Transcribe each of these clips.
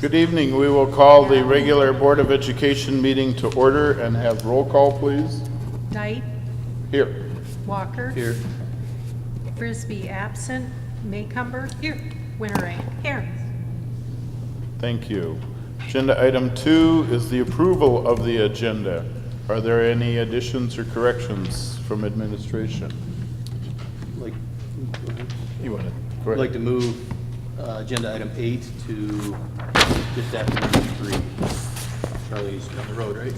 Good evening. We will call the regular Board of Education meeting to order and have roll call, please. Knight, Here. Walker. Here. Frisbee absent. Maycumber. Here. Winteringer. Here. Thank you. Agenda item 2 is the approval of the agenda. Are there any additions or corrections from administration? Like, You want I'd to? like to move agenda item 8 to just after number 3. Charlie's on the road, right?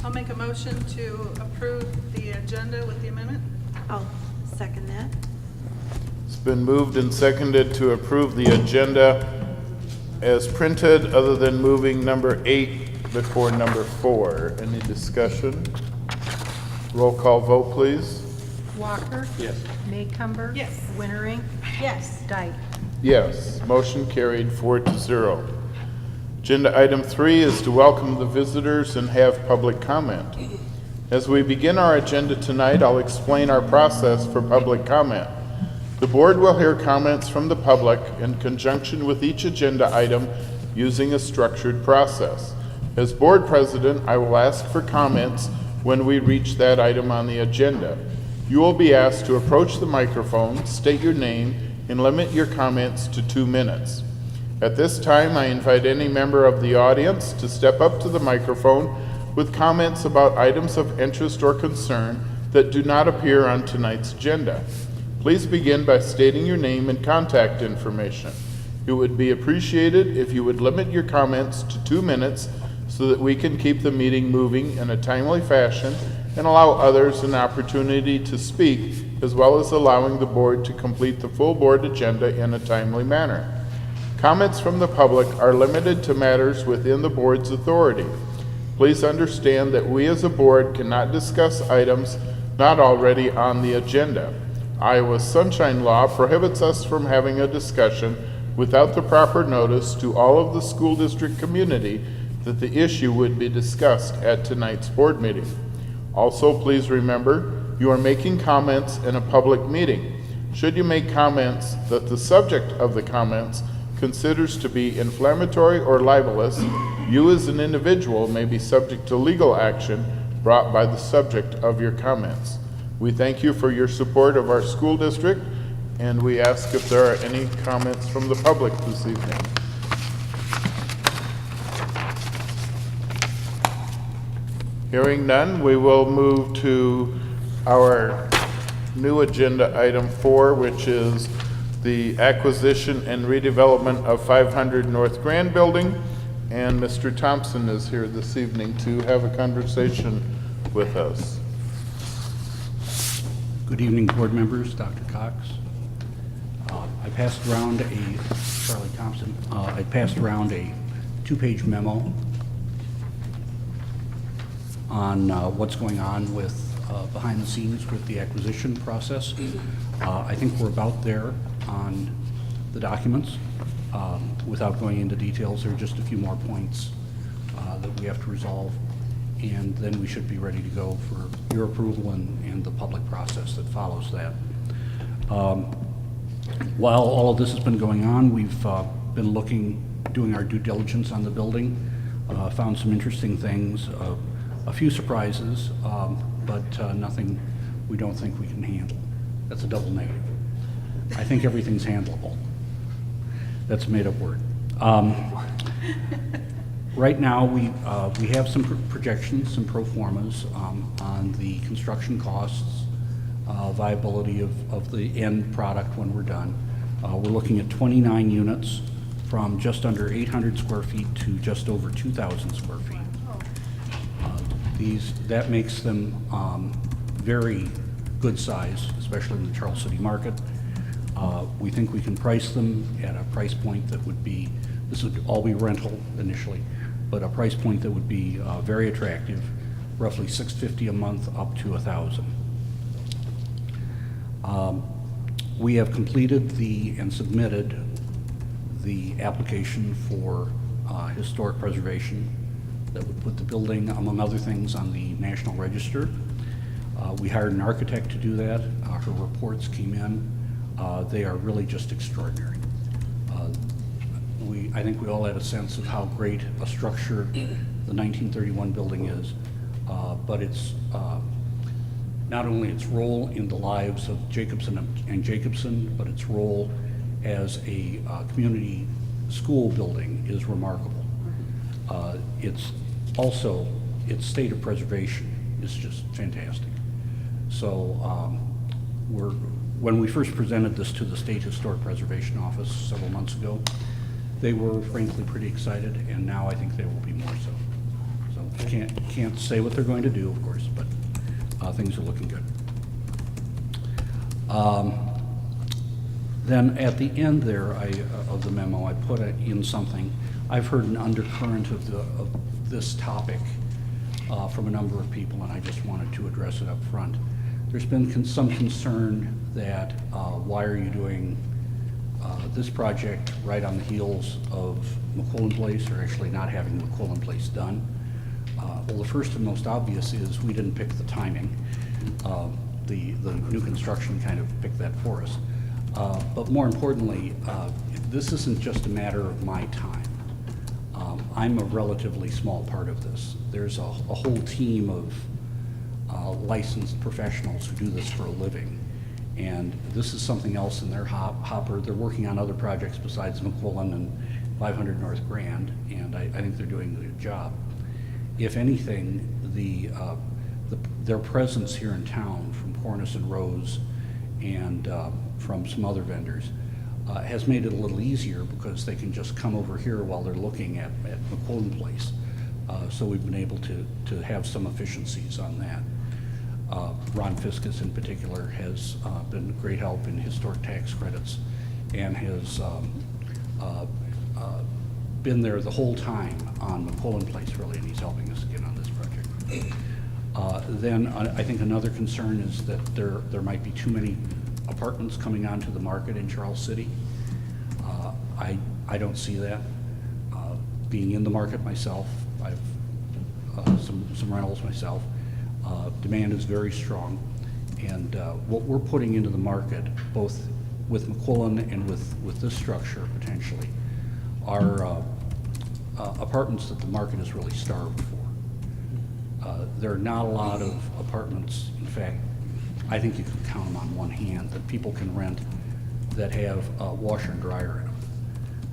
I'll make a motion to approve the agenda with the amendment. I'll second that. It's been moved and seconded to approve the agenda as printed, other than moving number 8 before number 4. Any discussion? Roll call vote, please. Walker. Yes. Maycumber. Yes. Winteringer. Yes. Dyke. Yes, motion carried 4-0. Agenda item 3 is to welcome the visitors and have public comment. As we begin our agenda tonight, I'll explain our process for public comment. The board will hear comments from the public in conjunction with each agenda item using a structured process. As board president, I will ask for comments when we reach that item on the agenda. You will be asked to approach the microphone, state your name, and limit your comments to 2 minutes. At this time, I invite any member of the audience to step up to the microphone with comments about items of interest or concern that do not appear on tonight's agenda. Please begin by stating your name and contact information. It would be appreciated if you would limit your comments to 2 minutes so that we can keep the meeting moving in a timely fashion and allow others an opportunity to speak, as well as allowing the board to complete the full board agenda in a timely manner. Comments from the public are limited to matters within the board's authority. Please understand that we as a board cannot discuss items not already on the agenda. Iowa's Sunshine Law prohibits us from having a discussion without the proper notice to all of the school district community that the issue would be discussed at tonight's board meeting. Also, please remember, you are making comments in a public meeting. Should you make comments that the subject of the comments considers to be inflammatory or libelous, you as an individual may be subject to legal action brought by the subject of your comments. We thank you for your support of our school district, and we ask if there are any comments from the public this evening. Hearing none, we will move to our new agenda item 4, which is the acquisition and redevelopment of 500 North Grand Building. And Mr. Thompson is here this evening to have a conversation with us. Good evening, board members, Dr. Cox. I passed around Charlie Thompson, I passed around a 2-page memo on what's going on with behind the scenes with the acquisition process. I think we're about there on the documents. Without going into details, there are just a few more points that we have to resolve, and then we should be ready to go for your approval and the public process that follows that. While all of this has been going on, we've been doing our due diligence on the building, found some interesting things, a few surprises, but nothing we don't think we can handle. That's a double negative. I think everything's handleable. That's a made-up word. Right now, we have some projections, some pro formas on the construction costs, viability of the end product when we're done. We're looking at 29 units from just under 800 square feet to just over 2,000 square feet. That makes them very good size, especially in the Charles City market. We think we can price them at a price point that would be, this would all be rental initially, but a price point that would be very attractive, roughly $650 a month up to $1,000. We have completed and submitted the application for historic preservation that would put the building, among other things, on the National Register. We hired an architect to do that. Her reports came in. They are really just extraordinary. I think we all had a sense of how great a structure the 1931 building is, but it's not only its role in the lives of Jacobson and Jacobson, but its role as a community school building is remarkable. It's also, its state of preservation is just fantastic. So when we first presented this to the State Historic Preservation Office several months ago, they were frankly pretty excited, and now I think they will be more so. So can't say what they're going to do, of course, but things are looking good. Then at the end there of the memo, I put in something. I've heard an undercurrent of this topic from a number of people, and I just wanted to address it up front. There's been some concern that why are you doing this project right on the heels of McQuillan Place, or actually not having McQuillan Place done. Well, the first and most obvious is we didn't pick the timing. The new construction kind of picked that for us. But more importantly, this isn't just a matter of my time. I'm a relatively small part of this. There's a whole team of licensed professionals who do this for a living. And this is something else in their hopper. They're working on other projects besides McQuillan and 500 North Grand, and I think they're doing a good job. If anything, their presence here in town from Cornice and Rose and from some other vendors has made it a little easier because they can just come over here while they're looking at McQuillan Place. So we've been able to have some efficiencies on that. Ron Fiskus in particular has been a great help in historic tax credits and has been there the whole time on McQuillan Place, really, and he's helping us again on this project. Then I think another concern is that there might be too many apartments coming onto the market in Charles City. I don't see that. Being in the market myself, I've some rentals myself. Demand is very strong, and what we're putting into the market, both with McQuillan and with this structure potentially, are apartments that the market is really starved for. There are not a lot of apartments, in fact, I think you can count them on one hand, that people can rent that have a washer and dryer in them.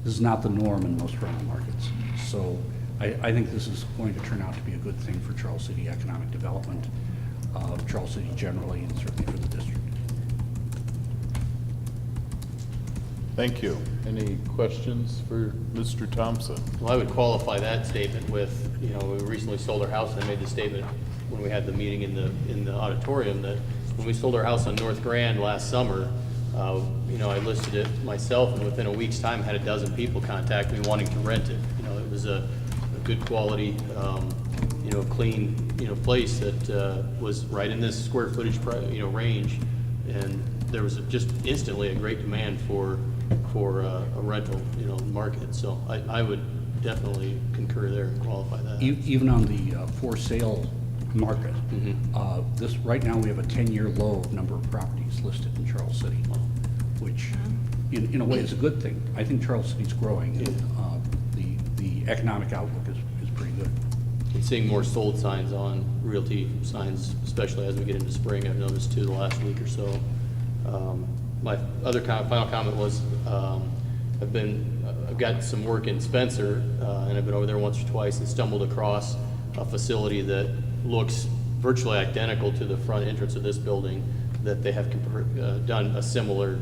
This is not the norm in most rental markets. So I think this is going to turn out to be a good thing for Charles City economic development, Charles City generally, and certainly for the district. Thank you. Any questions for Mr. Thompson? Well, I would qualify that statement with, we recently sold our house, and I made the statement when we had the meeting in the auditorium that when we sold our house on North Grand last summer, I listed it myself, and within a week's time had a dozen people contact me wanting to rent it. It was a good quality, clean, place that was right in this square footage, range, and there was just instantly a great demand for a rental, market. So I would definitely concur there and qualify that. Even on the for sale market, this right now we have a 10-year low number of properties listed in Charles City, which in a way is a good thing. I think Charles City's growing, and the economic outlook is pretty good. And seeing more sold signs on realty signs, especially as we get into spring, I've noticed too the last week or so. My other final comment was I've got some work in Spencer, and I've been over there once or twice and stumbled across a facility that looks virtually identical to the front entrance of this building, that they have done a similar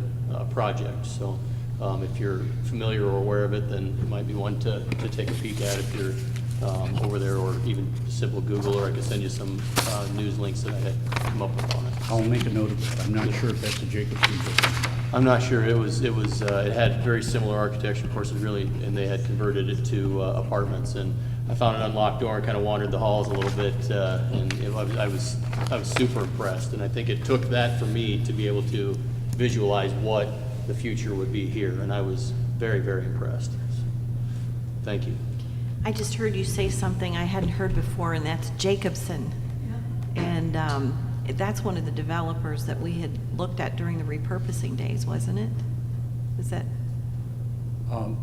project. So if you're familiar or aware of it, then it might be one to take a peek at if you're over there, or even simple Google, or I can send you some news links that I had come up with on it. I'll make a note of that. I'm not sure if that's a Jacobson building. I'm not sure. It had very similar architecture, of course, and they had converted it to apartments. And I found an unlocked door and kind of wandered the halls a little bit, and I was super impressed. And I think it took that for me to be able to visualize what the future would be here, and I was very, very impressed. Thank you. I just heard you say something I hadn't heard before, and that's Jacobson. And that's one of the developers that we had looked at during the repurposing days, wasn't it? Is that?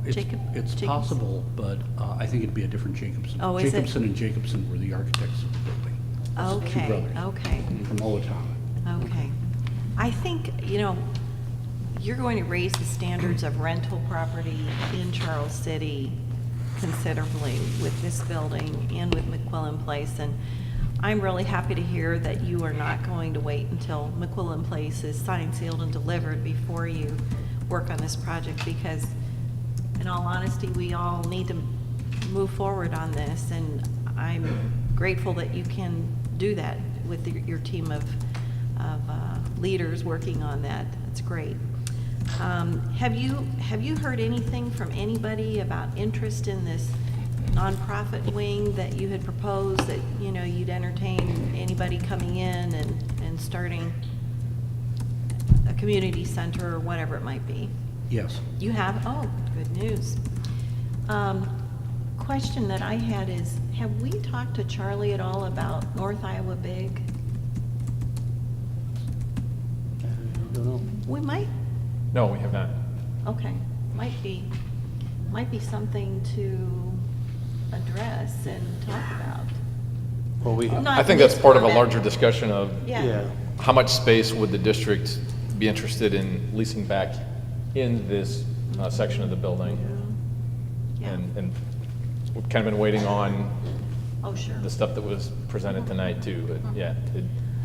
It's Jacobson? possible, but I think it'd be a different Jacobson. Oh, is it? Jacobson and Jacobson were the architects of the building. It's two Okay, brothers okay, from Owatonna. okay. I think, you're going to raise the standards of rental property in Charles City considerably with this building and with McQuillan Place. And I'm really happy to hear that you are not going to wait until McQuillan Place is signed, sealed, and delivered before you work on this project, because in all honesty, we all need to move forward on this, and I'm grateful that you can do that with your team of leaders working on that. That's great. Have you heard anything from anybody about interest in this nonprofit wing that you had proposed, that, you'd entertain anybody coming in and starting a community center or whatever it might be? Yes. You have? Oh, good news. Question that I had is, have we talked to Charlie at all about North Iowa Big? I don't know. We might, No, we have not. okay, might be something to address and talk about. Well, we, Not I think in that's this part of a format. larger discussion of Yeah. how much space would the district be interested in leasing back in this section of the building? Yeah. And we've kind of been waiting on Oh, sure. the stuff that was presented tonight too, but yeah,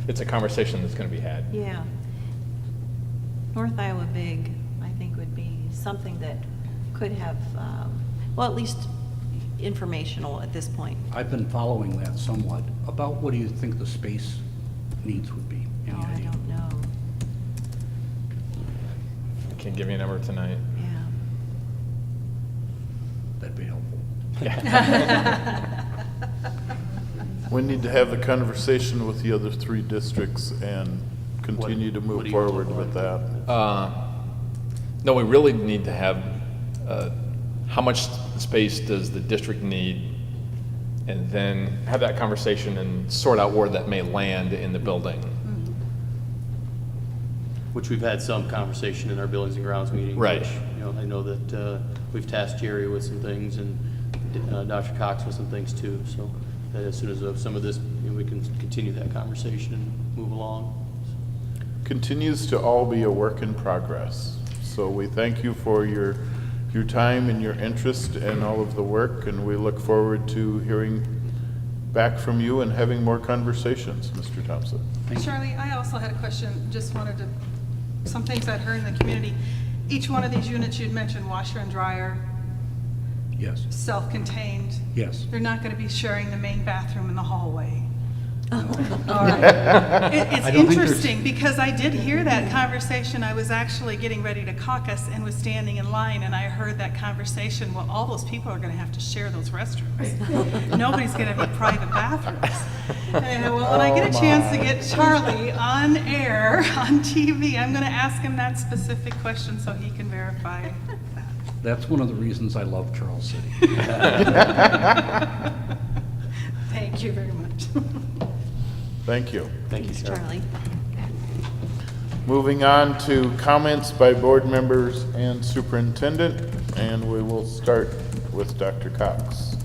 it's a conversation that's going to be had. Yeah. North Iowa Big, I think, would be something that could have, well, at least informational at this point. I've been following that somewhat. About what do you think the space needs would be? Any Oh, I idea? don't know. I can't give you a number tonight. Yeah. That'd be helpful. We need to have the conversation with the other three districts and continue to what move do you forward want? with that. No, we really need to have, how much space does the district need? And then have that conversation and sort out where that may land in the building. which we've had some conversation in our buildings and grounds meeting. Right. Which, I know that we've tasked Jerry with some things and Dr. Cox with some things too. So that as soon as some of this, we can continue that conversation and move along. Continues to all be a work in progress. So we thank you for your time and your interest and all of the work, and we look forward to hearing back from you and having more conversations, Mr. Thompson. Charlie, I also had a question, just wanted to, some things I'd heard in the community. Each one of these units you'd mentioned, washer and dryer, Yes, self-contained. yes. They're not going to be sharing the main bathroom in the hallway. All right. It's I don't think there's- interesting because I did hear that conversation. I was actually getting ready to caucus and was standing in line, and I heard that conversation. Well, all those people are going to have to share those restrooms. Nobody's going to have private bathrooms. And well, when I get a chance to get Charlie on air, on TV, I'm going to ask him that specific question so he can verify that. That's one of the reasons I love Charles City. Thank you very much. Thank you. Thank you, Thanks, Charlie. Charlie. Moving on to comments by board members and superintendent, and we will start with Dr. Cox.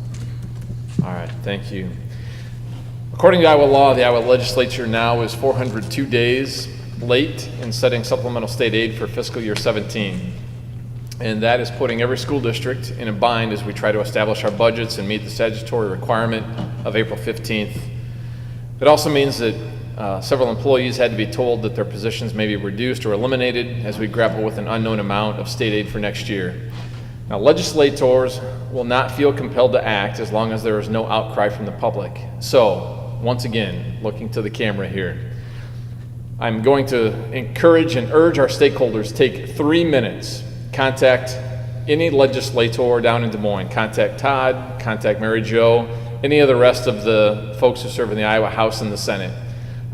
All right, thank you. According to Iowa law, the Iowa legislature now is 402 days late in setting supplemental state aid for fiscal year 17. And that is putting every school district in a bind as we try to establish our budgets and meet the statutory requirement of April 15th. It also means that several employees had to be told that their positions may be reduced or eliminated as we grapple with an unknown amount of state aid for next year. Now, legislators will not feel compelled to act as long as there is no outcry from the public. So, once again, looking to the camera here, I'm going to encourage and urge our stakeholders, take 3 minutes, contact any legislator down in Des Moines, contact Todd, contact Mary Jo, any of the rest of the folks who serve in the Iowa House and the Senate.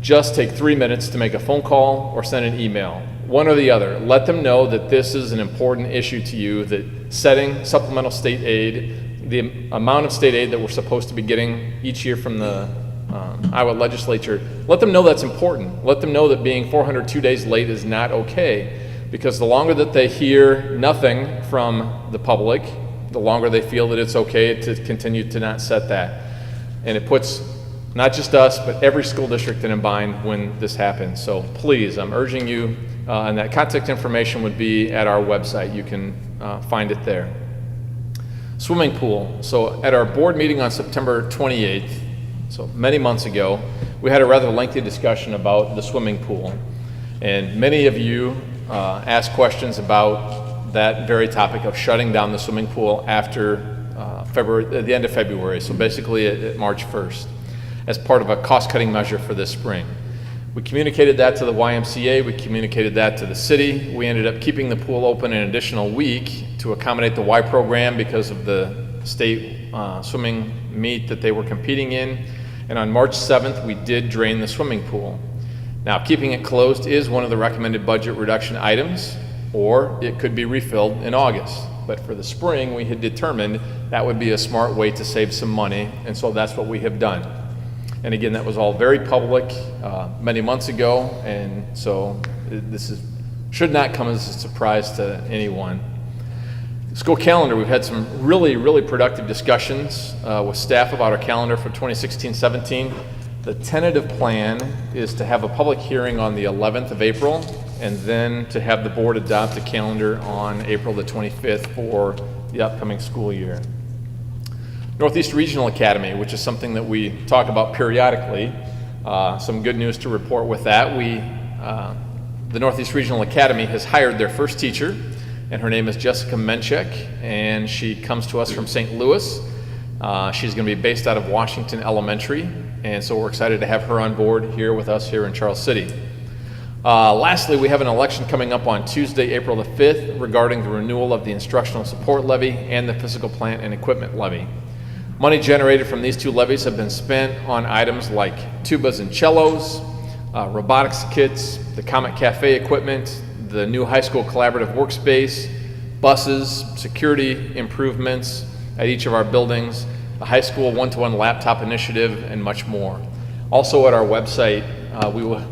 Just take 3 minutes to make a phone call or send an email, one or the other. Let them know that this is an important issue to you, that setting supplemental state aid, the amount of state aid that we're supposed to be getting each year from the Iowa legislature, let them know that's important. Let them know that being 402 days late is not okay. because the longer that they hear nothing from the public, the longer they feel that it's okay to continue to not set that. And it puts not just us, but every school district in a bind when this happens. So please, I'm urging you, and that contact information would be at our website. You can find it there. Swimming pool. So at our board meeting on September 28th, so many months ago, we had a rather lengthy discussion about the swimming pool. And many of you asked questions about that very topic of shutting down the swimming pool after at the end of February, so basically at March 1st, as part of a cost-cutting measure for this spring. We communicated that to the YMCA, we communicated that to the city. We ended up keeping the pool open an additional week to accommodate the Y program because of the state swimming meet that they were competing in. And on March 7th, we did drain the swimming pool. Now, keeping it closed is one of the recommended budget reduction items, or it could be refilled in August. But for the spring, we had determined that would be a smart way to save some money, and so that's what we have done. And again, that was all very public many months ago, and so should not come as a surprise to anyone. School calendar, we've had some really, really productive discussions with staff about our calendar for 2016-17. The tentative plan is to have a public hearing on the 11th of April, and then to have the board adopt a calendar on April the 25th for the upcoming school year. Northeast Regional Academy, which is something that we talk about periodically. Some good news to report with that. The Northeast Regional Academy has hired their first teacher, and her name is Jessica Menchek, and she comes to us from St. Louis. She's going to be based out of Washington Elementary, and so we're excited to have her on board here with us here in Charles City. Lastly, we have an election coming up on Tuesday, April the 5th, regarding the renewal of the instructional support levy and the physical plant and equipment levy. Money generated from these two levies have been spent on items like tubas and cellos, robotics kits, the Comet Cafe equipment, the new high school collaborative workspace, buses, security improvements at each of our buildings, the high school one-to-one laptop initiative, and much more. Also at our website,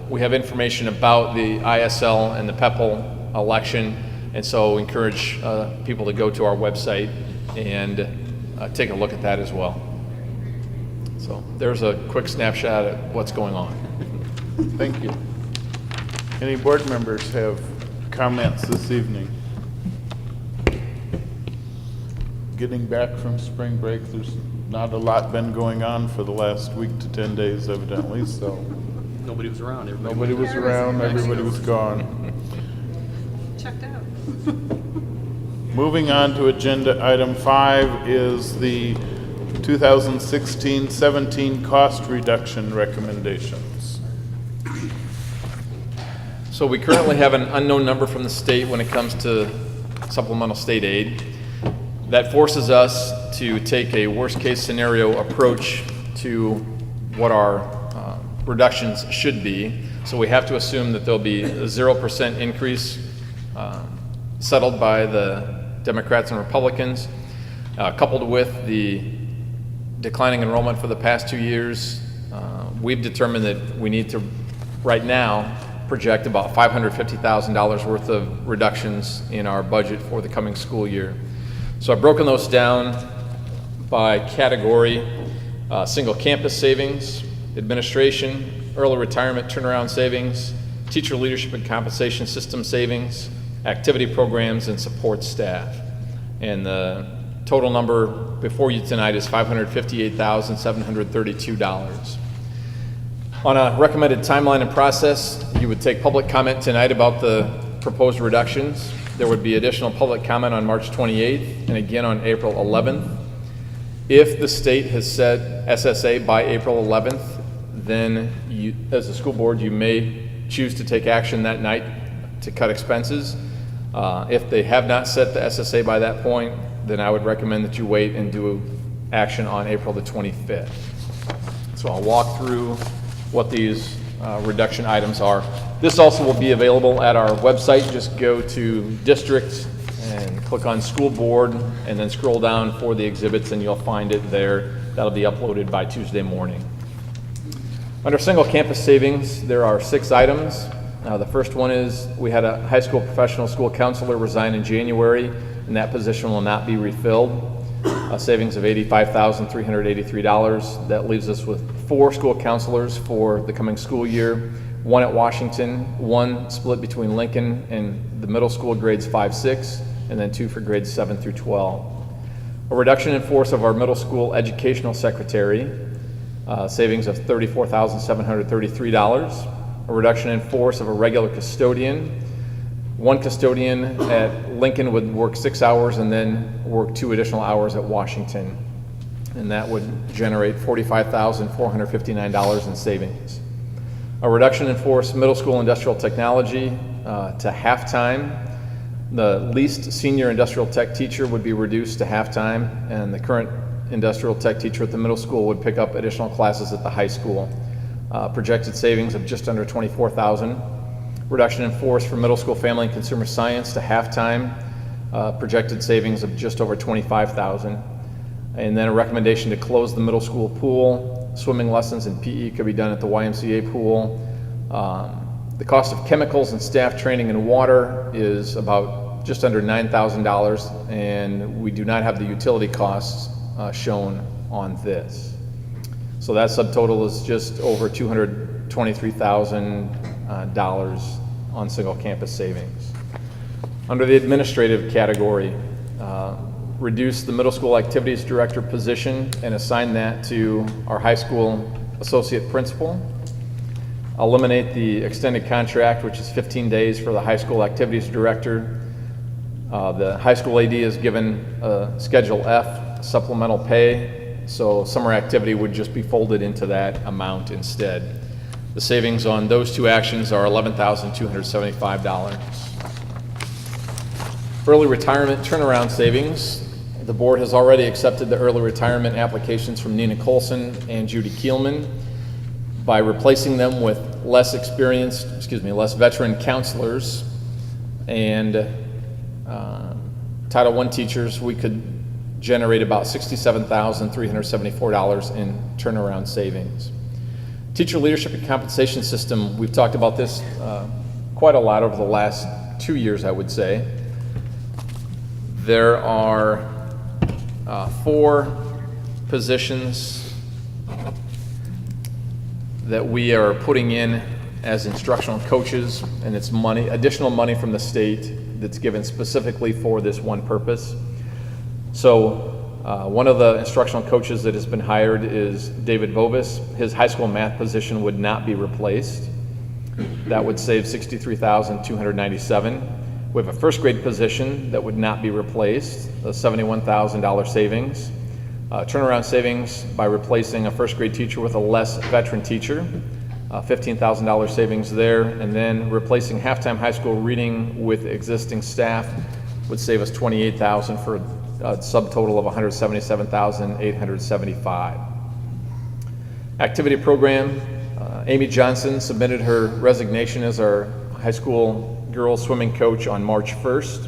we have information about the ISL and the PEPL election, and so encourage people to go to our website and take a look at that as well. So there's a quick snapshot of what's going on. Thank you. Any board members have comments this evening? Getting back from spring break, there's not a lot been going on for the last week to 10 days evidently, so. Nobody was around. Nobody was around, everybody was gone. Checked out. Moving on to agenda item 5 is the 2016-17 cost reduction recommendations. So we currently have an unknown number from the state when it comes to supplemental state aid. That forces us to take a worst-case scenario approach to what our reductions should be. So we have to assume that there'll be a 0% increase settled by the Democrats and Republicans, coupled with the declining enrollment for the past 2 years. We've determined that we need to, right now, project about $550,000 worth of reductions in our budget for the coming school year. So I've broken those down by category: single campus savings, administration, early retirement turnaround savings, teacher leadership and compensation system savings, activity programs, and support staff. And the total number before you tonight is $558,732. On a recommended timeline and process, you would take public comment tonight about the proposed reductions. There would be additional public comment on March 28th and again on April 11th. If the state has set SSA by April 11th, then you, as a school board, you may choose to take action that night to cut expenses. If they have not set the SSA by that point, then I would recommend that you wait and do action on April the 25th. So I'll walk through what these reduction items are. This also will be available at our website. Just go to district and click on school board and then scroll down for the exhibits and you'll find it there. That'll be uploaded by Tuesday morning. Under single campus savings, there are 6 items. The first one is we had a high school professional school counselor resign in January, and that position will not be refilled. A savings of $85,383. That leaves us with 4 school counselors for the coming school year, 1 at Washington, 1 split between Lincoln and the middle school grades 5-6, and then 2 for grades 7 through 12. A reduction in force of our middle school educational secretary, savings of $34,733. A reduction in force of a regular custodian. 1 custodian at Lincoln would work 6 hours and then work 2 additional hours at Washington. And that would generate $45,459 in savings. A reduction in force middle school industrial technology to half-time. The least senior industrial tech teacher would be reduced to half-time, and the current industrial tech teacher at the middle school would pick up additional classes at the high school. Projected savings of just under $24,000. Reduction in force for middle school family and consumer science to half-time. Projected savings of just over $25,000. And then a recommendation to close the middle school pool. Swimming lessons and PE could be done at the YMCA pool. The cost of chemicals and staff training and water is about just under $9,000, and we do not have the utility costs shown on this. So that subtotal is just over $223,000 on single campus savings. Under the administrative category, reduce the middle school activities director position and assign that to our high school associate principal. Eliminate the extended contract, which is 15 days for the high school activities director. The high school AD is given Schedule F supplemental pay, so summer activity would just be folded into that amount instead. The savings on those 2 actions are $11,275. Early retirement turnaround savings. The board has already accepted the early retirement applications from Nina Colson and Judy Kielman by replacing them with less veteran counselors and Title I teachers. We could generate about $67,374 in turnaround savings. Teacher leadership and compensation system, we've talked about this quite a lot over the last 2 years, I would say. There are 4 positions that we are putting in as instructional coaches, and it's money, additional money from the state that's given specifically for this one purpose. So one of the instructional coaches that has been hired is David Bovis. His high school math position would not be replaced. That would save $63,297. We have a first grade position that would not be replaced, a $71,000 savings. Turnaround savings by replacing a first grade teacher with a less veteran teacher, $15,000 savings there, and then replacing halftime high school reading with existing staff would save us $28,000 for a subtotal of $177,875. Activity program, Amy Johnson submitted her resignation as our high school girls swimming coach on March 1st.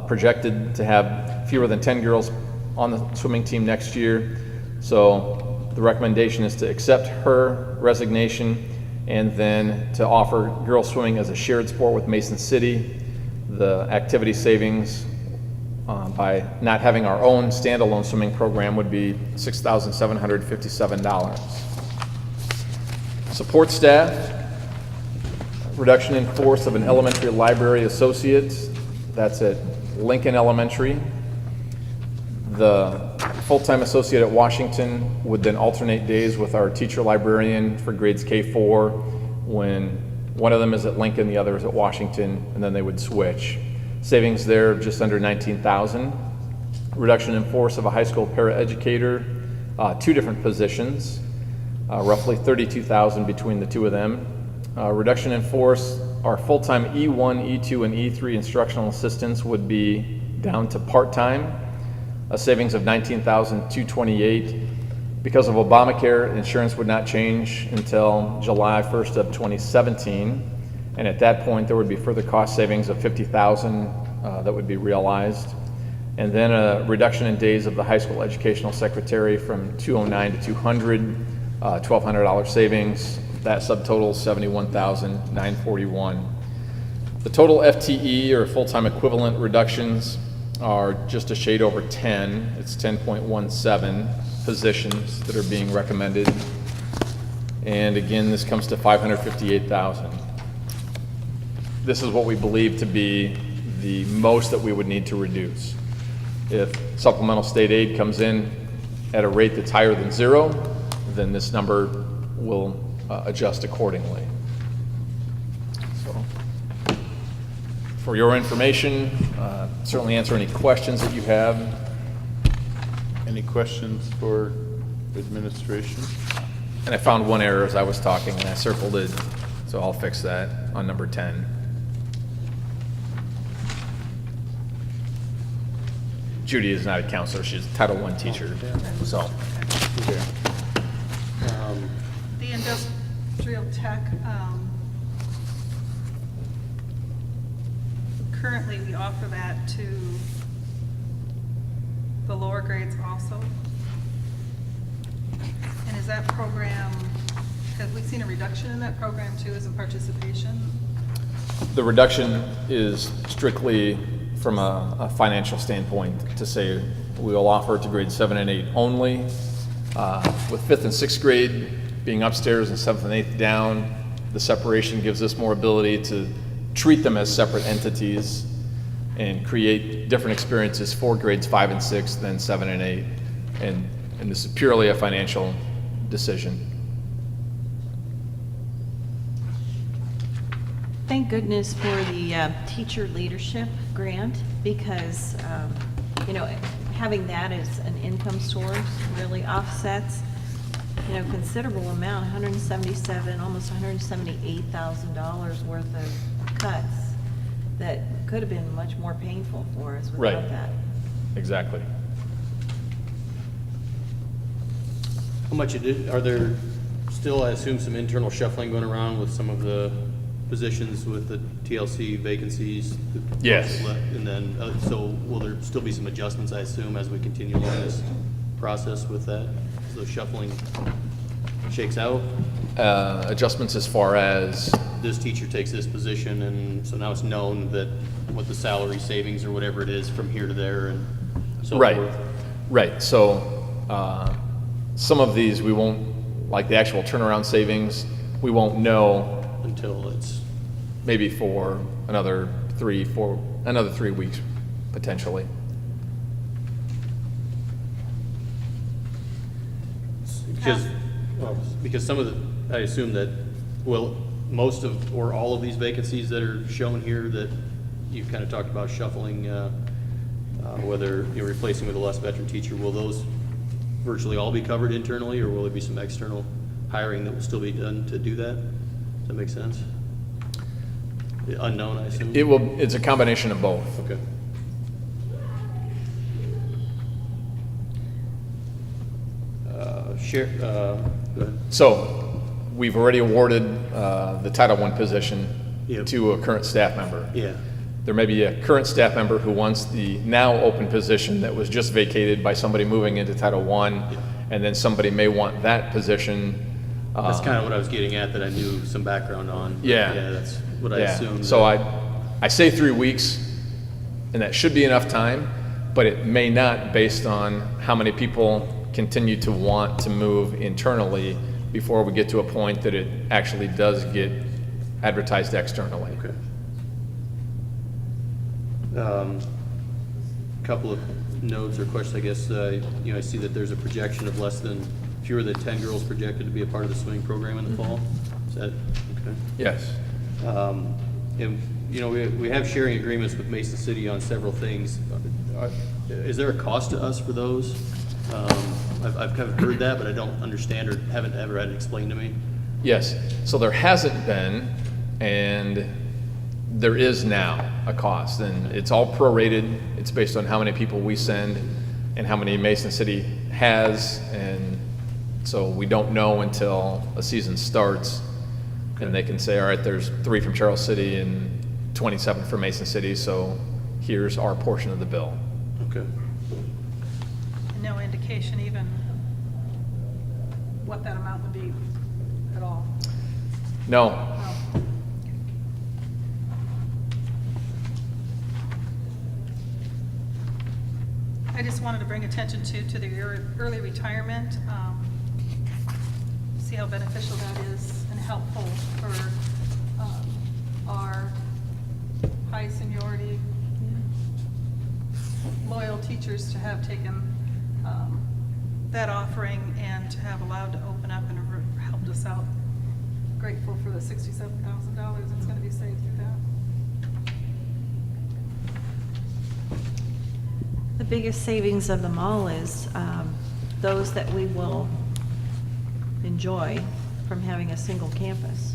Projected to have fewer than 10 girls on the swimming team next year. So the recommendation is to accept her resignation and then to offer girls swimming as a shared sport with Mason City. The activity savings by not having our own standalone swimming program would be $6,757. Support staff, reduction in force of an elementary library associate. That's at Lincoln Elementary. The full-time associate at Washington would then alternate days with our teacher librarian for grades K4 when one of them is at Lincoln, the other is at Washington, and then they would switch. Savings there of just under $19,000. Reduction in force of a high school paraeducator, 2 different positions, roughly $32,000 between the 2 of them. Reduction in force, our full-time E1, E2, and E3 instructional assistants would be down to part-time, a savings of $19,228. Because of Obamacare, insurance would not change until July 1st of 2017, and at that point there would be further cost savings of $50,000 that would be realized. And then a reduction in days of the high school educational secretary from 209 to 200, $1,200 savings That subtotal is $71,941. The total FTE, or full-time equivalent reductions, are just a shade over 10. It's 10.17 positions that are being recommended. And again, this comes to $558,000. This is what we believe to be the most that we would need to reduce. If supplemental state aid comes in at a rate that's higher than 0, then this number will adjust accordingly. So, for your information, certainly answer any questions that you have. Any questions for administration? And I found one error as I was talking, and I circled it, so I'll fix that on number 10. Judy is not a counselor, she's a Title I teacher, so. Okay. The industrial tech, currently we offer that to the lower grades also. And is that program, have we seen a reduction in that program too as a participation? The reduction is strictly from a financial standpoint to say we will offer it to grades 7 and 8 only. With 5th and 6th grade being upstairs and 7th and 8th down, the separation gives us more ability to treat them as separate entities and create different experiences for grades 5 and 6 than 7 and 8. And this is purely a financial decision. Thank goodness for the teacher leadership grant, because, you know, having that as an income source really offsets, you know, considerable amount, $177, almost $178,000 worth of cuts that could have been much more painful for us without Right. that. Exactly. How much are there still, I assume, some internal shuffling going around with some of the positions with the TLC vacancies? Yes. And then, so will there still be some adjustments, I assume, as we continue along this process with that? So shuffling shakes out? Adjustments as far as, This teacher takes this position, and so now it's known that what the salary savings or whatever it is from here to there and so right, forth. right. So some of these we won't, like the actual turnaround savings, we won't know Until it's, maybe for another 3 weeks potentially. because some of the, I assume that, well, most of, or all of these vacancies that are shown here that you've kind of talked about shuffling, whether you're replacing with a less veteran teacher, will those virtually all be covered internally, or will there be some external hiring that will still be done to do that? Does that make sense? Unknown, I assume? It's a combination of both. Okay. Go ahead. So we've already awarded the Title I position Yep. to a current staff member. Yeah, There may be a current staff member who wants the now open position that was just vacated by somebody moving into Title I, and then somebody may want that position. that's kind of what I was getting at, that I knew some background on. Yeah. Yeah, that's what I Yeah. assumed. So I say 3 weeks, and that should be enough time, but it may not based on how many people continue to want to move internally before we get to a point that it actually does get advertised externally. Okay. Couple of notes or questions, I guess. You know, I see that there's a projection of fewer than 10 girls projected to be a part of the swimming program in the fall. Is that, okay? Yes. And, you know, we have sharing agreements with Mason City on several things. Is there a cost to us for those? I've kind of heard that, but I don't understand or haven't ever had it explained to me. Yes. So there hasn't been, and there is now a cost, and it's all prorated. It's based on how many people we send and how many Mason City has, and so we don't know until a season starts, and they can say, all right, there's 3 from Charles City and 27 from Mason City, so here's our portion of the bill. Okay. No indication even what that amount would be at all. No. No. I just wanted to bring attention to the early retirement. See how beneficial that is and helpful for our high seniority, loyal teachers to have taken that offering and to have allowed to open up and helped us out. Grateful for the $67,000 that's going to be saved through that. The biggest savings of them all is those that we will enjoy from having a single campus.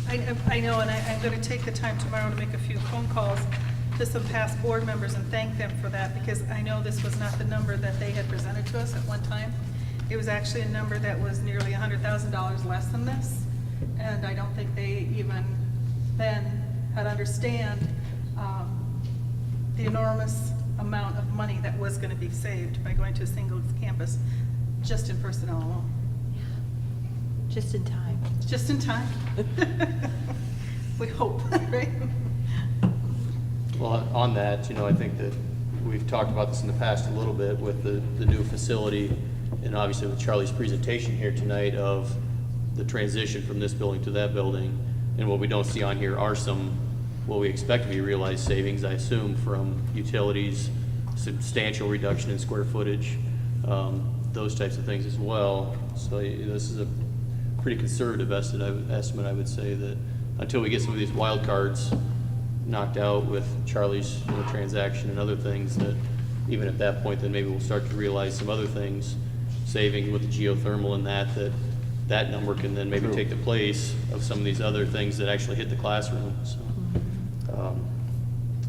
I know, and I'm going to take the time tomorrow to make a few phone calls to some past board members and thank them for that, because I know this was not the number that they had presented to us at one time. It was actually a number that was nearly $100,000 less than this, and I don't think they even then had understand the enormous amount of money that was going to be saved by going to a single campus, just in personnel alone. Just in time. Just in time. We hope, right? Well, on that, I think that we've talked about this in the past a little bit with the new facility, and obviously with Charlie's presentation here tonight of the transition from this building to that building. And what we don't see on here are what we expect to be realized savings, I assume, from utilities, substantial reduction in square footage, those types of things as well. So this is a pretty conservative estimate, I would say, that until we get some of these wild cards knocked out with Charlie's transaction and other things, that even at that point, then maybe we'll start to realize some other things, saving with the geothermal and that number can then maybe take the place of some of these other things that actually hit the classroom. So,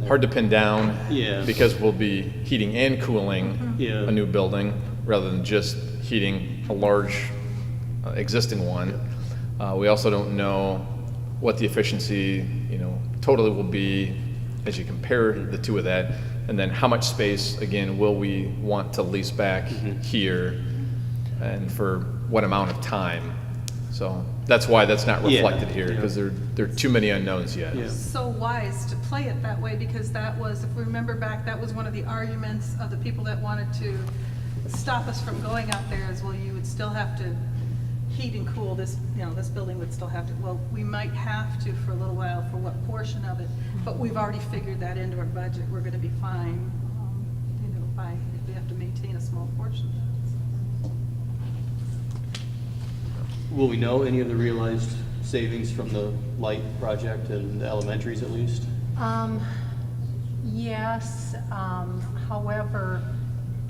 Hard to pin down. Yeah. Because we'll be heating and cooling Yeah. a new building rather than just heating a large existing one. We also don't know what the efficiency, totally will be as you compare the two of that, and then how much space, again, will we want to lease back here, and for what amount of time. So that's why that's not Yeah. reflected here, because there are too many unknowns yet. Yeah. So wise to play it that way, because that was, if we remember back, that was one of the arguments of the people that wanted to stop us from going out there, is, well, you would still have to heat and cool this, this building would still have to, well, we might have to for a little while for what portion of it, but we've already figured that into our budget. We're going to be fine, if we have to maintain a small portion of that. Will we know any of the realized savings from the light project and the elementaries at least? Yes, however,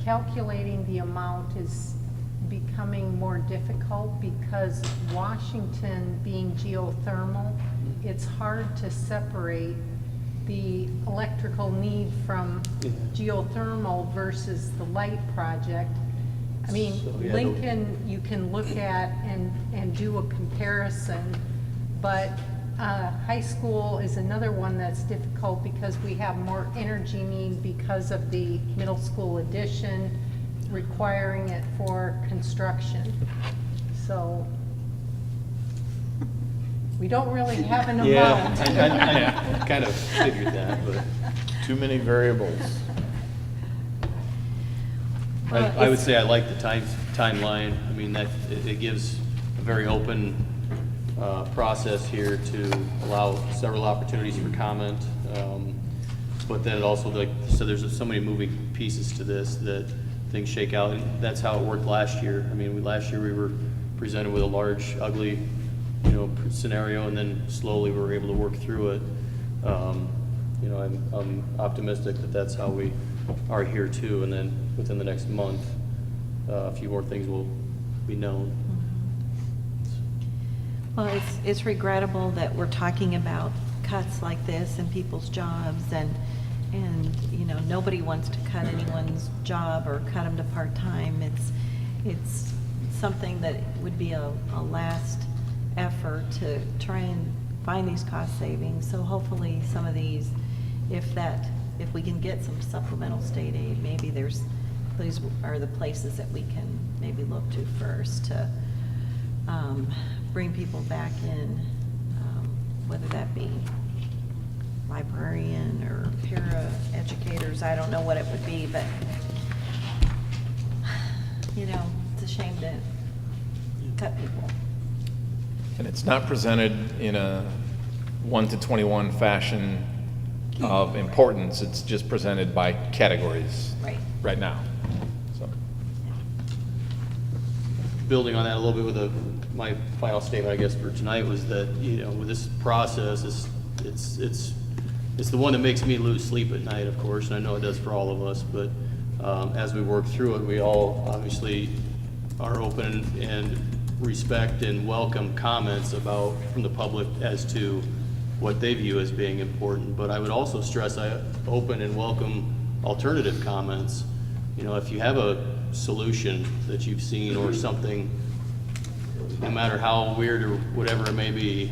calculating the amount is becoming more difficult because Washington being geothermal, it's hard to separate the electrical need from geothermal versus the light project. I mean, So, yeah, Lincoln, you can look at and do a comparison, but high school is another one that's difficult because we have more energy need because of the middle school addition, requiring it for construction. So we don't really have an amount. Yeah, I kind of figured that, but Too many variables. I would say I like the timeline. I mean, that it gives a very open process here to allow several opportunities for comment. But then it also, so there's so many moving pieces to this that things shake out. And that's how it worked last year. I mean, last year we were presented with a large, ugly, scenario, and then slowly we were able to work through it. I'm optimistic that that's how we are here too, and then within the next month, a few more things will be known. Well, it's regrettable that we're talking about cuts like this in people's jobs, and nobody wants to cut anyone's job or cut them to part-time. It's something that would be a last effort to try and find these cost savings. So hopefully some of these, if we can get some supplemental state aid, maybe these are the places that we can maybe look to first to bring people back in, whether that be librarian or para-educators, I don't know what it would be, but, you know, it's a shame to cut people. And it's not presented in a 1 to 21 fashion of importance. It's just presented by categories Right. now. So, Building on that a little bit with my final statement, I guess, for tonight was that, you know, with this process, it's the one that makes me lose sleep at night, of course, and I know it does for all of us, but as we work through it, we all obviously are open and respect and welcome comments from the public as to what they view as being important. But I would also stress I open and welcome alternative comments. You know, if you have a solution that you've seen or something, no matter how weird or whatever it may be,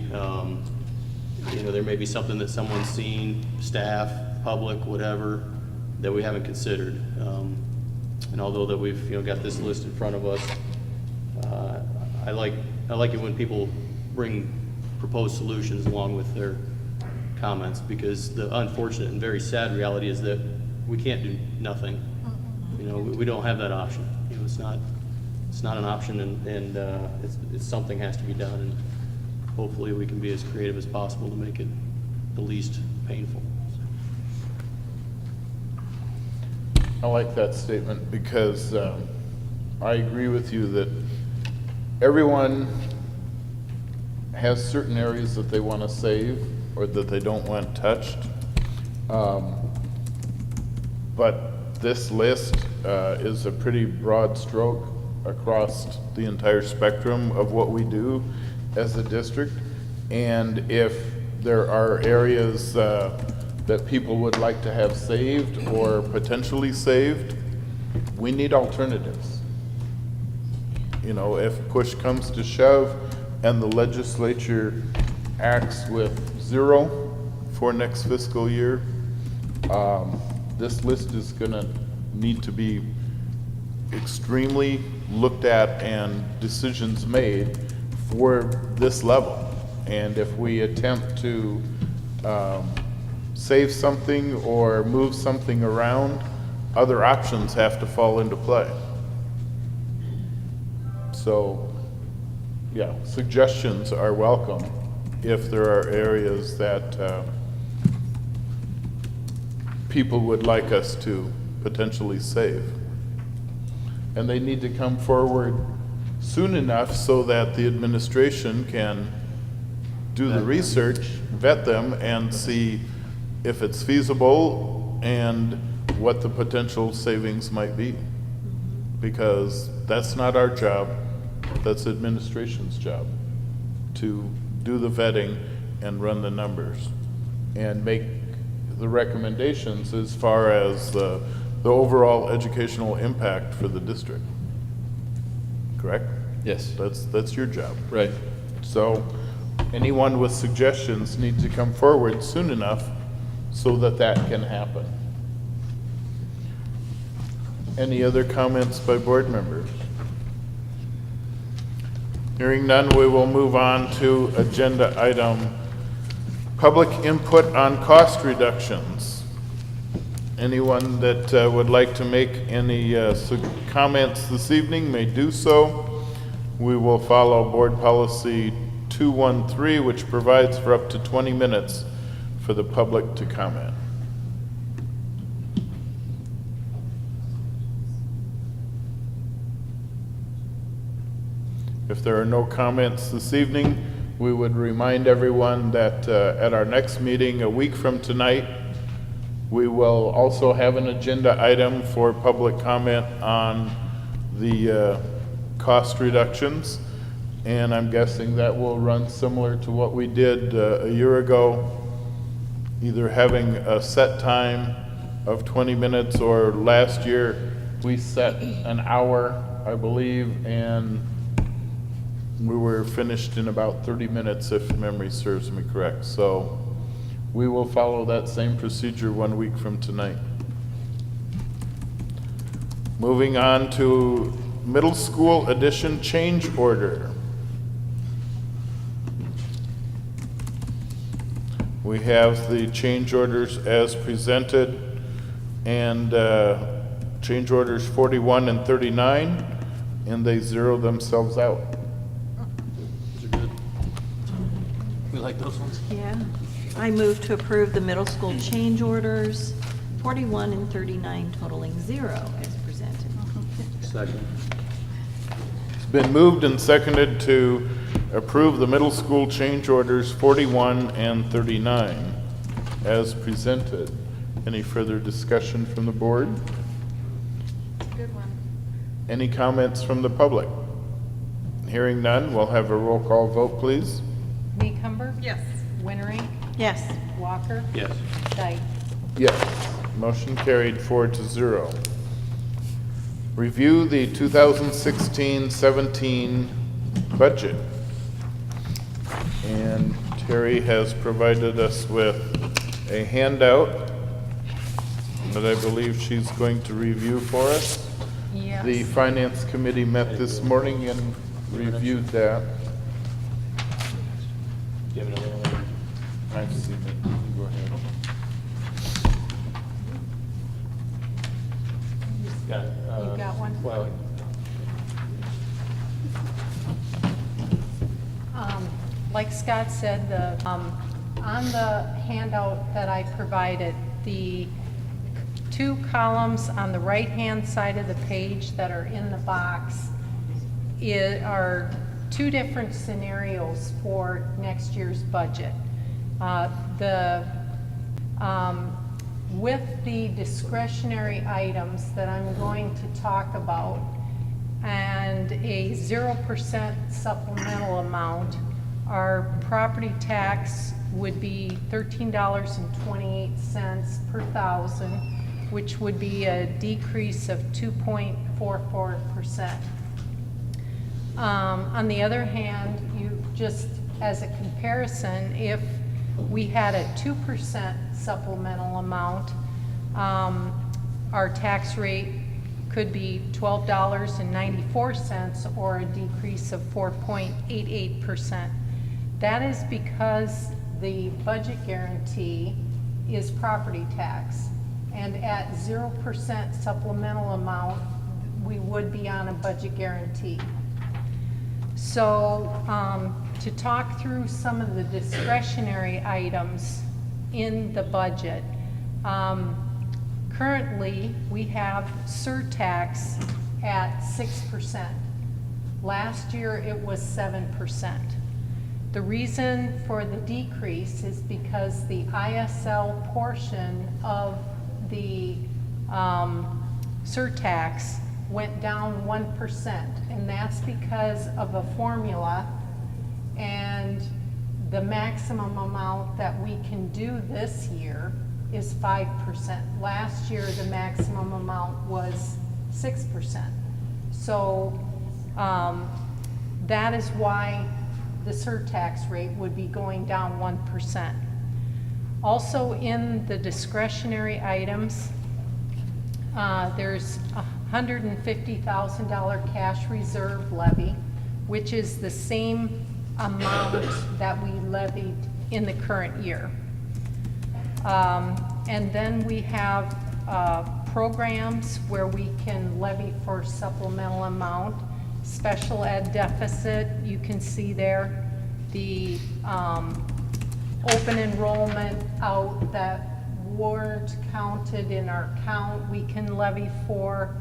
you know, there may be something that someone's seen, staff, public, whatever, that we haven't considered. And although that we've, you know, got this list in front of us, I like it when people bring proposed solutions along with their comments, because the unfortunate and very sad reality is that we can't do nothing. You know, we don't have that option. You know, it's not an option, and it's something has to be done, and hopefully we can be as creative as possible to make it the least painful. I like that statement because I agree with you that everyone has certain areas that they want to save or that they don't want touched. But this list is a pretty broad stroke across the entire spectrum of what we do as a district. And if there are areas that people would like to have saved or potentially saved, we need alternatives. You know, if push comes to shove and the legislature acts with 0 for next fiscal year, this list is gonna need to be extremely looked at and decisions made for this level. And if we attempt to save something or move something around, other options have to fall into play. So, yeah, suggestions are welcome if there are areas that people would like us to potentially save. And they need to come forward soon enough so that the administration can do the research, vet them, and see if it's feasible and what the potential savings might be. Because that's not our job, that's administration's job, to do the vetting and run the numbers and make the recommendations as far as the overall educational impact for the district. Correct? yes, That's your job. right. So anyone with suggestions need to come forward soon enough so that that can happen. Any other comments by board members? Hearing none, we will move on to agenda item, public input on cost reductions. Anyone that would like to make any comments this evening may do so. We will follow board policy 213, which provides for up to 20 minutes for the public to comment. If there are no comments this evening, we would remind everyone that at our next meeting a week from tonight, we will also have an agenda item for public comment on the cost reductions. And I'm guessing that will run similar to what we did a year ago, either having a set time of 20 minutes, or last year we set an hour, I believe, and we were finished in about 30 minutes if memory serves me correct. So we will follow that same procedure 1 week from tonight. Moving on to middle school addition change order. We have the change orders as presented, and change orders 41 and 39, and they zero themselves out. Those are good. We like those ones? Yeah. I move to approve the middle school change orders, 41 and 39 totaling 0 as presented. Second. It's been moved and seconded to approve the middle school change orders 41 and 39 as presented. Any further discussion from the board? Good one. Any comments from the public? Hearing none, we'll have a roll call vote, please. Meekumber? Yes. Wienering? Yes. Walker? Yes. Dyke? Yes. Motion carried 4-0. Review the 2016-17 budget. And Terry has provided us with a handout that I believe she's going to review for us. Yes. The Finance Committee met this morning and reviewed that. Do you have another one? I've seen it. Go ahead. Got it. You got one? Well, Like Scott said, on the handout that I provided, the two columns on the right-hand side of the page that are in the box are two different scenarios for next year's budget. With the discretionary items that I'm going to talk about and a 0% supplemental amount, our property tax would be $13.28 per thousand, which would be a decrease of 2.44%. On the other hand, just as a comparison, if we had a 2% supplemental amount, our tax rate could be $12.94 or a decrease of 4.88%. That is because the budget guarantee is property tax, and at 0% supplemental amount, we would be on a budget guarantee. So to talk through some of the discretionary items in the budget, currently we have surtax at 6%. Last year it was 7%. The reason for the decrease is because the ISL portion of the surtax went down 1%, and that's because of a formula, and the maximum amount that we can do this year is 5%. Last year, the maximum amount was 6%. So that is why the surtax rate would be going down 1%. Also in the discretionary items, there's a $150,000 cash reserve levy, which is the same amount that we levied in the current year. And then we have programs where we can levy for supplemental amount. Special ed deficit, you can see there. The open enrollment out that weren't counted in our count, we can levy for.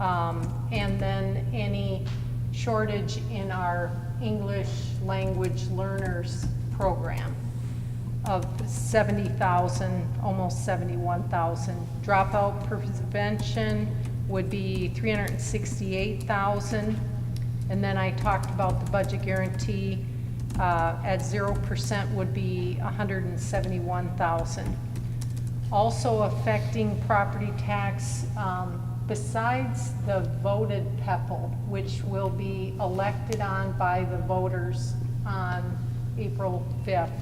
And then any shortage in our English language learners program of 70,000, almost 71,000. Dropout prevention would be 368,000. And then I talked about the budget guarantee at 0% would be 171,000. Also affecting property tax, besides the voted PEPAL, which will be elected on by the voters on April 5th,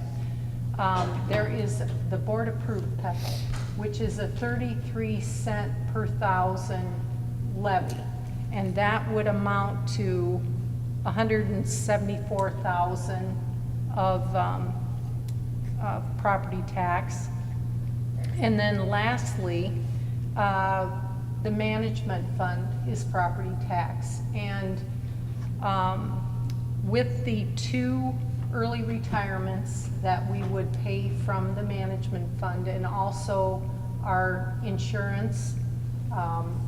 there is the board-approved PEPAL, which is a 33-cent per thousand levy, and that would amount to 174,000 of property tax. And then lastly, the management fund is property tax. And with the 2 early retirements that we would pay from the management fund, and also our insurance,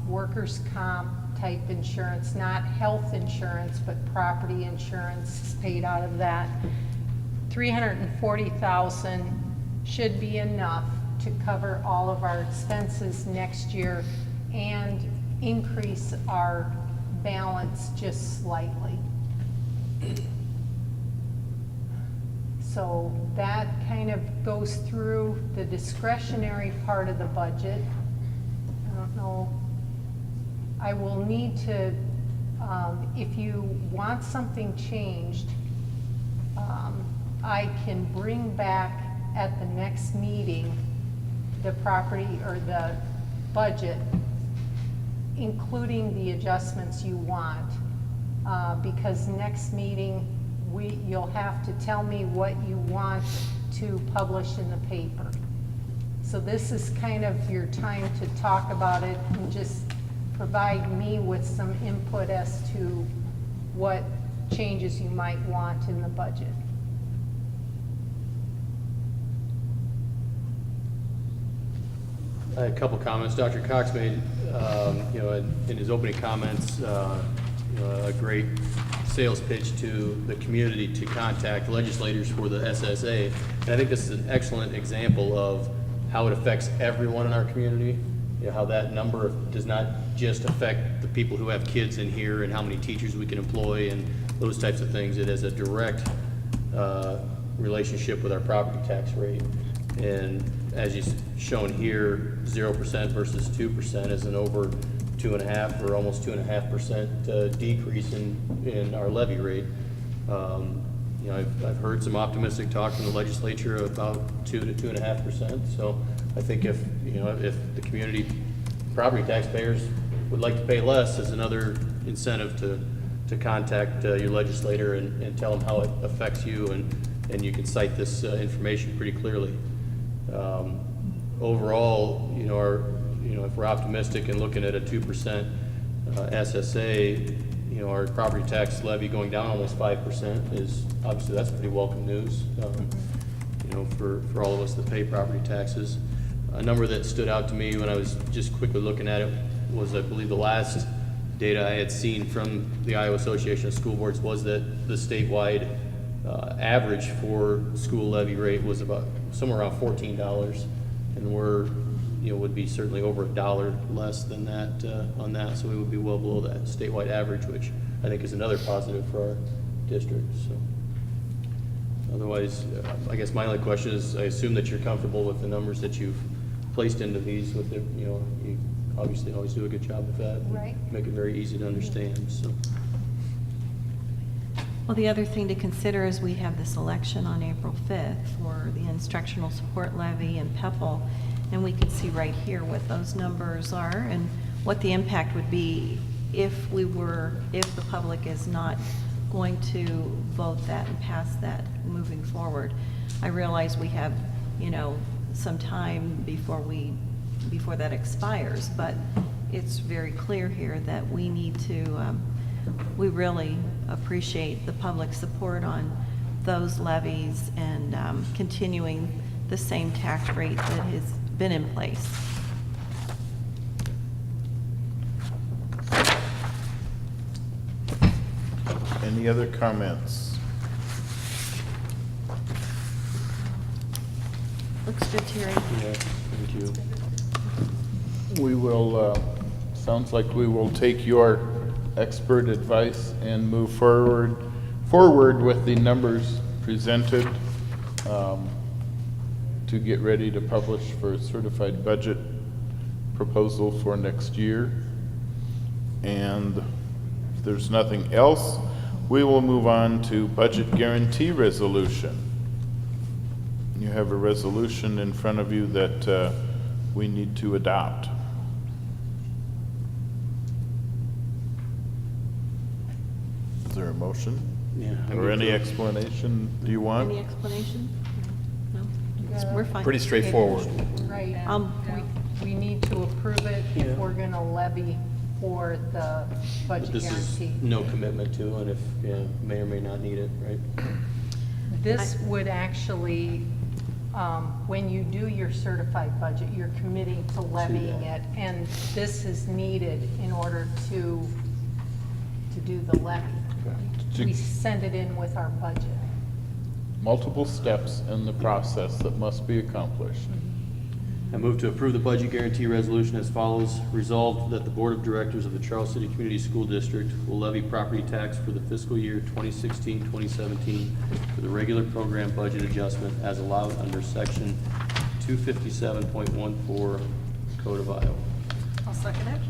workers' comp type insurance, not health insurance, but property insurance is paid out of that. $340,000 should be enough to cover all of our expenses next year and increase our balance just slightly. So that kind of goes through the discretionary part of the budget. I don't know. I will need to, if you want something changed, I can bring back at the next meeting the property or the budget, including the adjustments you want. Because next meeting, you'll have to tell me what you want to publish in the paper. So this is kind of your time to talk about it and just provide me with some input as to what changes you might want in the budget. I had a couple comments. Dr. Cox made, in his opening comments, a great sales pitch to the community to contact legislators for the SSA. And I think this is an excellent example of how it affects everyone in our community. How that number does not just affect the people who have kids in here and how many teachers we can employ and those types of things. It has a direct relationship with our property tax rate. And as you've shown here, 0% versus 2% is an over 2.5 or almost 2.5% decrease in our levy rate. I've heard some optimistic talk from the legislature about 2 to 2.5%. So I think if the community property taxpayers would like to pay less, is another incentive to contact your legislator and tell them how it affects you, and you can cite this information pretty clearly. Overall, if we're optimistic and looking at a 2% SSA, our property tax levy going down almost 5% is obviously that's pretty welcome news. For all of us that pay property taxes. A number that stood out to me when I was just quickly looking at it was, I believe, the last data I had seen from the Iowa Association of School Boards was that the statewide average for school levy rate was about somewhere around $14, and we're would be certainly over $1 less than that on that, so we would be well below that statewide average, which I think is another positive for our district. So otherwise, I guess my only question is, I assume that you're comfortable with the numbers that you've placed into these. With you obviously always do a good job with that. Right. Make it very easy to understand. So. Well, the other thing to consider is we have this election on April 5th for the instructional support levy and PEPL, and we can see right here what those numbers are and what the impact would be if the public is not going to vote that and pass that moving forward. I realize we have, some time before that expires, but it's very clear here that we need to, we really appreciate the public support on those levies and continuing the same tax rate that has been in place. Any other comments? Looks good, Terry. Yeah, thank you. We will, sounds like we will take your expert advice and move forward with the numbers presented to get ready to publish for a certified budget proposal for next year. And if there's nothing else, we will move on to budget guarantee resolution. You have a resolution in front of you that we need to adopt. Is there a motion? Yeah. I Or move any to- explanation do you want? Any explanation? No? We're fine. Pretty straightforward. Right. Um, We need to approve it if we're gonna levy for the But budget this is guarantee. no commitment to, and if, may or may not need it, right? This would actually, when you do your certified budget, you're committing to levying it, and this is needed in order to do the levy. We send it in with our budget. Multiple steps in the process that must be accomplished. I move to approve the budget guarantee resolution as follows. Resolved that the Board of Directors of the Charles City Community School District will levy property tax for the fiscal year 2016-2017 for the regular program budget adjustment as allowed under section 257.14 Code of Iowa. I'll second it.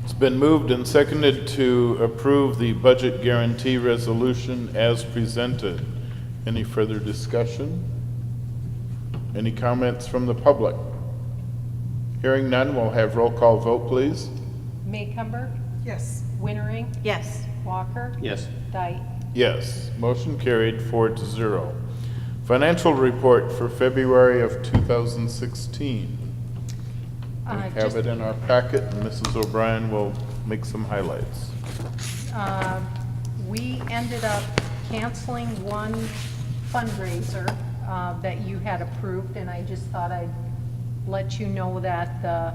It's been moved and seconded to approve the budget guarantee resolution as presented. Any further discussion? Any comments from the public? Hearing none, we'll have roll call vote, please. Maycumber, Yes. Wienering, Yes. Walker, Yes. Dyke. Yes, motion carried 4-0. Financial report for February of 2016. We have Just- it in our packet, and Mrs. O'Brien will make some highlights. We ended up canceling one fundraiser that you had approved, and I just thought I'd let you know that the,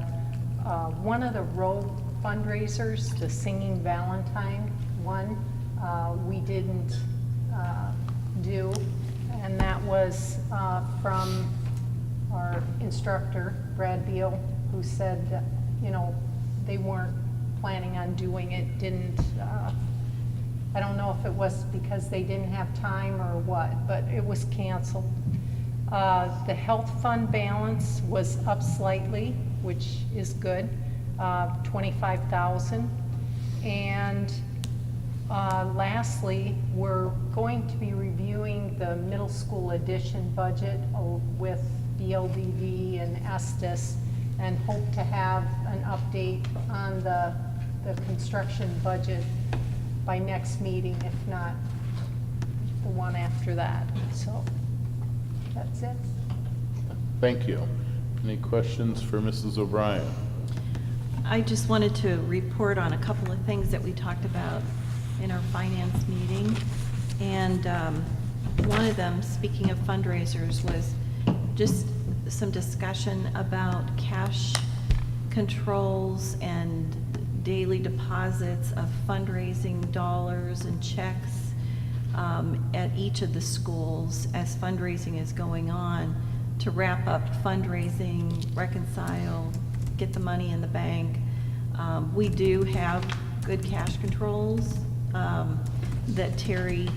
one of the road fundraisers, the Singing Valentine one, we didn't do, and that was from our instructor, Brad Beal, who said, that, you know, they weren't planning on doing it, didn't, I don't know if it was because they didn't have time or what, but it was canceled. The health fund balance was up slightly, which is good, 25,000. And lastly, we're going to be reviewing the middle school addition budget with BLDV and Estes, and hope to have an update on the construction budget by next meeting, if not the one after that. So that's it. Thank you. Any questions for Mrs. O'Brien? I just wanted to report on a couple of things that we talked about in our finance meeting. And one of them, speaking of fundraisers, was just some discussion about cash controls and daily deposits of fundraising dollars and checks at each of the schools as fundraising is going on to wrap up fundraising, reconcile, get the money in the bank. We do have good cash controls that Terry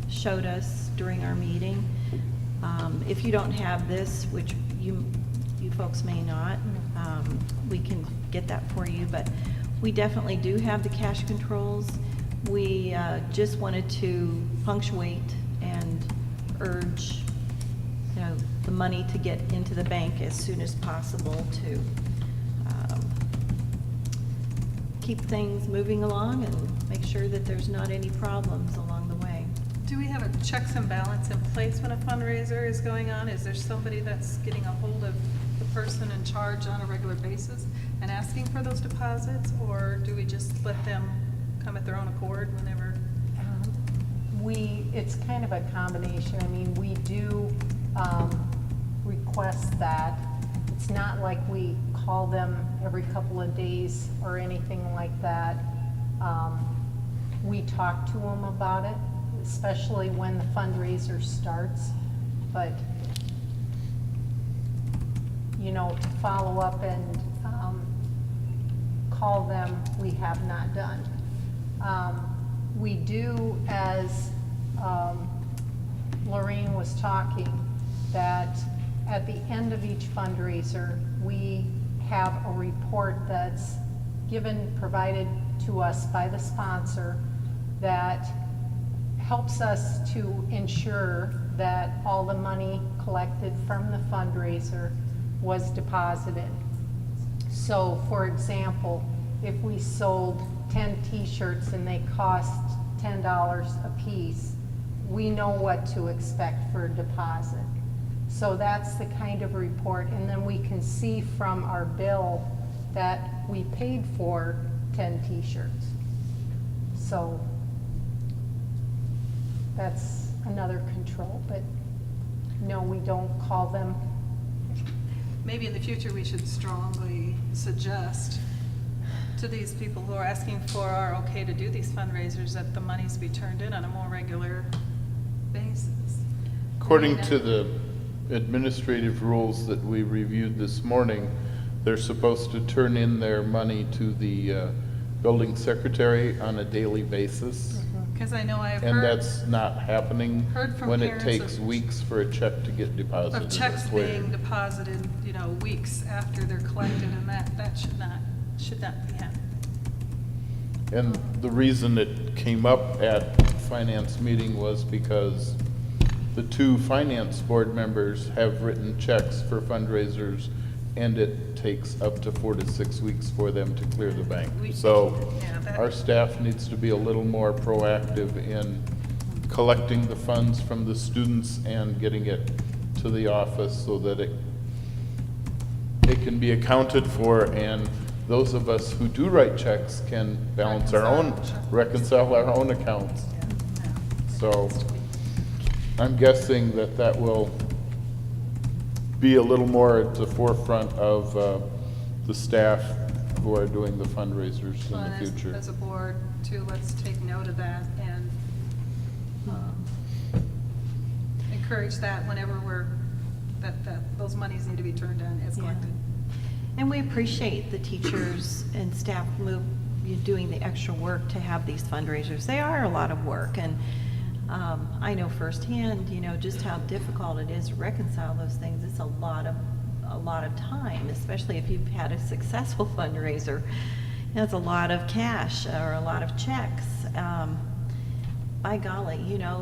showed us during our meeting. If you don't have this, which you folks may not, we can get that for you, but we definitely do have the cash controls. We just wanted to punctuate and urge, you know, the money to get into the bank as soon as possible to keep things moving along and make sure that there's not any problems along the way. Do we have a checks and balance in place when a fundraiser is going on? Is there somebody that's getting a hold of the person in charge on a regular basis and asking for those deposits? Or do we just let them come at their own accord whenever? It's kind of a combination. I mean, we do request that. It's not like we call them every couple of days or anything like that. We talk to them about it, especially when the fundraiser starts. But, you know, to follow up and call them, we have not done. We do, as Lorraine was talking, that at the end of each fundraiser, we have a report that's provided to us by the sponsor that helps us to ensure that all the money collected from the fundraiser was deposited. So, for example, if we sold 10 t-shirts and they cost $10 a piece, we know what to expect for a deposit. So that's the kind of report, and then we can see from our bill that we paid for 10 t-shirts. So that's another control, but no, we don't call them. Maybe in the future, we should strongly suggest to these people who are asking for our okay to do these fundraisers that the monies be turned in on a more regular basis. According to the administrative rules that we reviewed this morning, they're supposed to turn in their money to the building secretary on a daily basis. Because I know I've And heard that's not happening Heard from when it parents takes of- weeks for a check to get deposited. of checks or cleared. being deposited, weeks after they're collected, and that should not be happening. And the reason it came up at finance meeting was because the two finance board members have written checks for fundraisers, and it takes up to 4 to 6 weeks for them to clear the bank. So Yeah, that- our staff needs to be a little more proactive in collecting the funds from the students and getting it to the office so that it can be accounted for, and those of us who do write checks can reconcile our own accounts. So I'm guessing that will be a little more at the forefront of the staff who are doing the fundraisers Well, in and the future. As a board, too, let's take note of that and encourage that whenever that those monies need to be turned in as collected. And we appreciate the teachers and staff doing the extra work to have these fundraisers. They are a lot of work, and I know firsthand, just how difficult it is to reconcile those things. It's a lot of time, especially if you've had a successful fundraiser. It's a lot of cash or a lot of checks. By golly,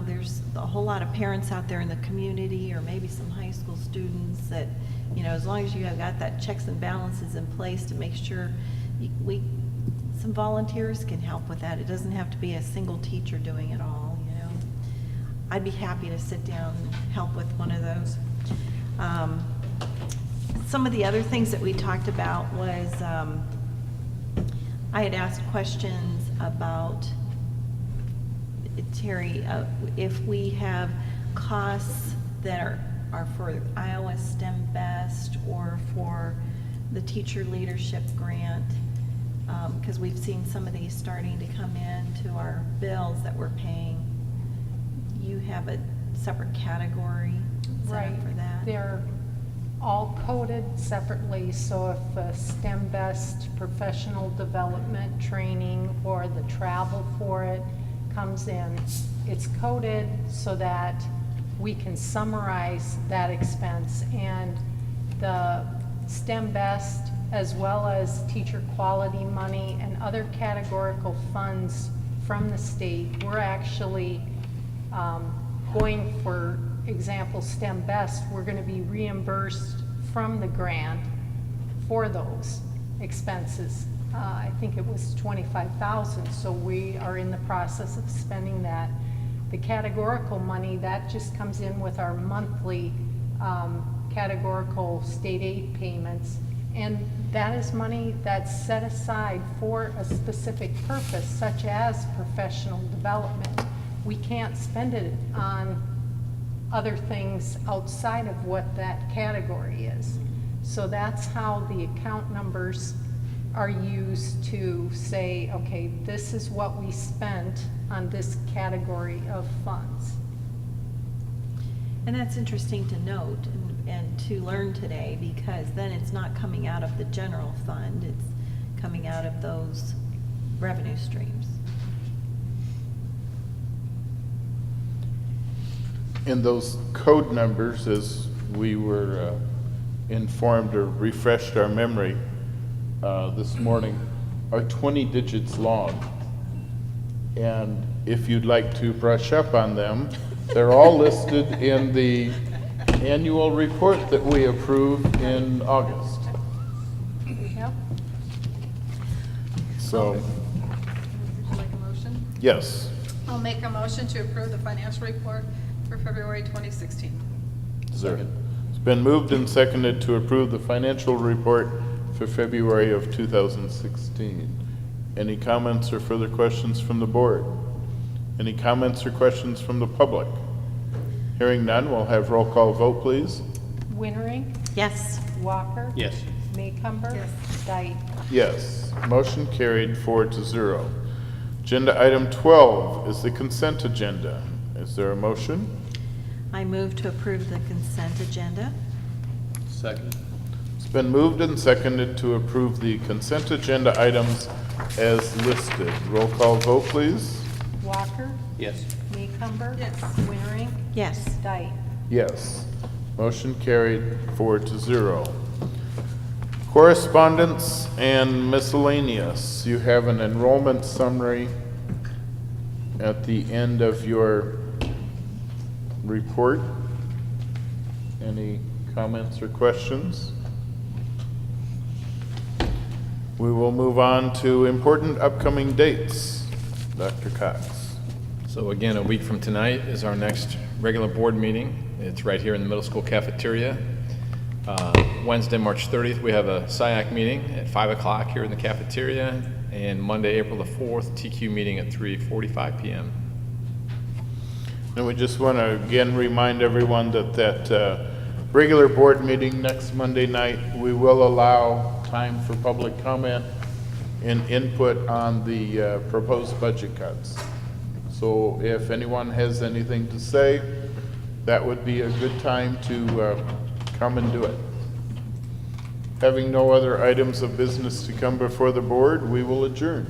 there's a whole lot of parents out there in the community, or maybe some high school students that, as long as you have got that checks and balances in place to make sure some volunteers can help with that. It doesn't have to be a single teacher doing it all, I'd be happy to sit down and help with one of those. Some of the other things that we talked about was, I had asked questions about, Terry, if we have costs that are for Iowa STEM Best or for the Teacher Leadership Grant, because we've seen some of these starting to come in to our bills that we're paying. You have a separate category set Right. up for that? They're all coded separately, so if a STEM Best professional development training or the travel for it comes in, it's coded so that we can summarize that expense. And the STEM Best, as well as teacher quality money and other categorical funds from the state, we're actually going, for example, STEM Best, we're going to be reimbursed from the grant for those expenses. I think it was $25,000, so we are in the process of spending that. The categorical money, that just comes in with our monthly categorical state aid payments, and that is money that's set aside for a specific purpose, such as professional development. We can't spend it on other things outside of what that category is. So that's how the account numbers are used to say, okay, this is what we spent on this category of funds. And that's interesting to note and to learn today, because then it's not coming out of the general fund, it's coming out of those revenue streams. And those code numbers, as we were informed or refreshed our memory this morning, are 20 digits long. And if you'd like to brush up on them, they're all listed in the annual report that we approved in August. Yep. So, Would you like a motion? yes, I'll make a motion to approve the financial report for February 2016. is there Been moved and seconded to approve the financial report for February of 2016. Any comments or further questions from the board? Any comments or questions from the public? Hearing none, we'll have roll call vote, please. Wienering, Yes. Walker. Yes. Maycumber. Yes. Dyke. Yes, motion carried 4-0. Agenda item 12 is the consent agenda. Is there a motion? I move to approve the consent agenda. Second. It's been moved and seconded to approve the consent agenda items as listed. Roll call vote, please. Walker. Yes. Maycumber. Yes. Wienering, Yes. Dyke. Yes. Motion carried 4-0. Correspondence and miscellaneous. You have an enrollment summary at the end of your report. Any comments or questions? We will move on to important upcoming dates. Dr. Cox. So again, a week from tonight is our next regular board meeting. It's right here in the middle school cafeteria. Wednesday, March 30th, we have a SIAC meeting at 5 o'clock here in the cafeteria, and Monday, April the 4th, TQ meeting at 3:45 p.m. And we just want to again remind everyone that regular board meeting next Monday night, we will allow time for public comment and input on the proposed budget cuts. So if anyone has anything to say, that would be a good time to come and do it. Having no other items of business to come before the board, we will adjourn.